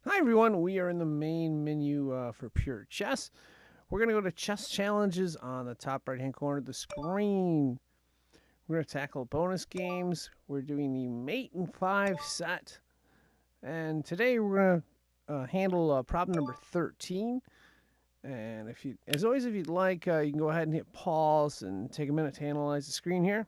Hi everyone, we are in the main menu for Pure Chess. We're going to go to Chess Challenges on the top right hand corner of the screen. We're going to tackle bonus games. We're doing the Mate in 5 set. And today we're going to handle problem number 13. And as always, if you'd like, you can go ahead and hit pause and take a minute to analyze the screen here.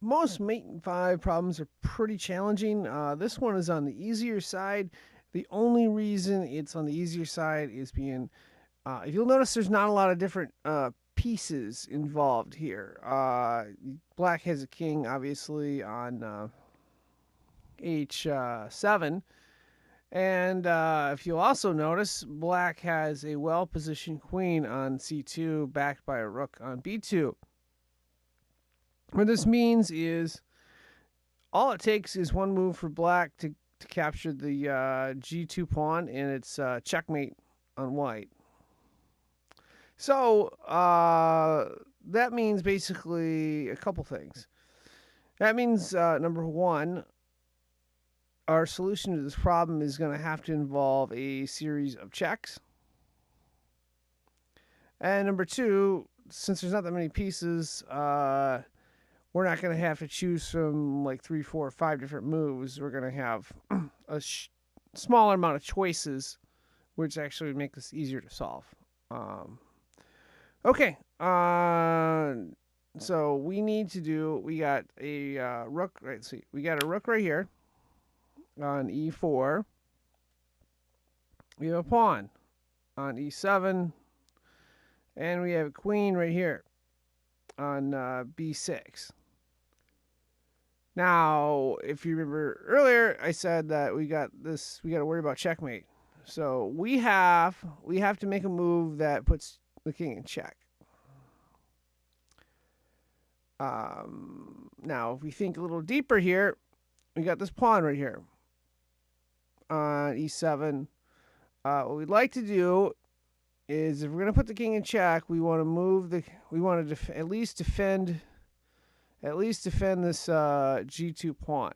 Most Mate in 5 problems are pretty challenging. This one is on the easier side. The only reason it's on the easier side is if you'll notice, there's not a lot of different pieces involved here. Black has a king, obviously, on h7. And if you'll also notice, Black has a well-positioned queen on c2, backed by a rook on b2. What this means is all it takes is one move for Black to capture the g2 pawn, and it's checkmate on white. So that means basically a couple things. That means, number one, our solution to this problem is going to have to involve a series of checks. And number two, since there's not that many pieces, we're not going to have to choose from like 3, 4, 5 different moves. We're going to have a smaller amount of choices, which actually would make this easier to solve. Okay, so we got a rook, right? See, we got a rook right here on e4. We have a pawn on e7, and we have a queen right here on b6. Now, if you remember earlier, I said that we got to worry about checkmate. So we have to make a move that puts the king in check. Now, if we think a little deeper here, we got this pawn right here on e7. What we'd like to do is, if we're going to put the king in check, we want to at least defend this g2 pawn.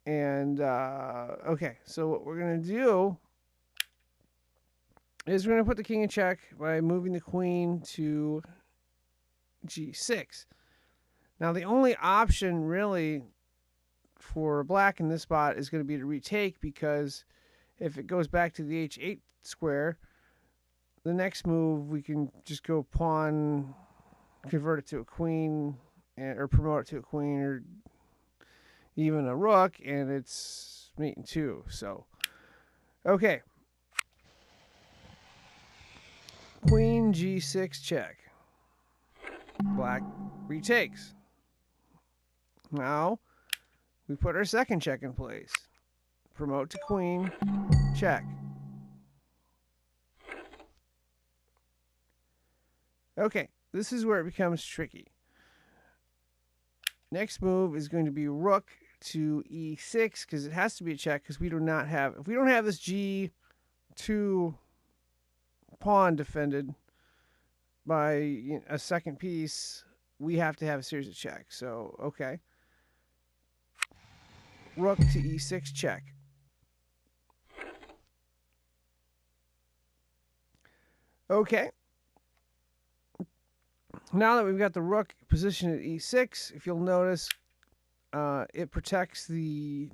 And okay, so what we're going to do is we're going to put the king in check by moving the queen to g6. Now, the only option really for Black in this spot is going to be to retake, because if it goes back to the h8 square, the next move we can just go pawn, convert it to a queen, or promote it to a queen, or even a rook, and it's mate in 2. So, okay. Queen g6 check. Black retakes. Now, we put our second check in place. Promote to queen, check. Okay, this is where it becomes tricky. Next move is going to be rook to e6, because it has to be a check, because if we don't have this g2 pawn defended by a second piece, we have to have a series of checks. So, okay. Rook to e6 check. Okay. Now that we've got the rook positioned at e6, if you'll notice, it protects the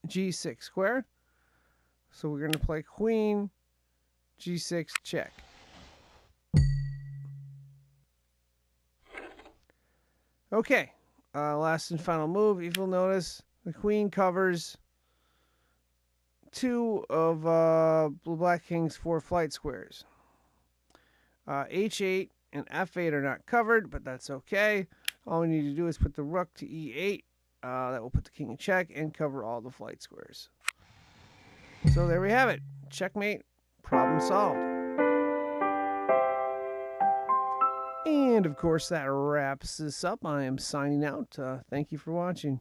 g6 square. So we're going to play queen g6 check. Okay, last and final move. If you'll notice, the queen covers 2 of Blue Black King's 4 flight squares. h8 and f8 are not covered, but that's okay. All we need to do is put the rook to e8. That will put the king in check and cover all the flight squares. So there we have it. Checkmate. Problem solved. And of course, that wraps this up. I am signing out. Thank you for watching.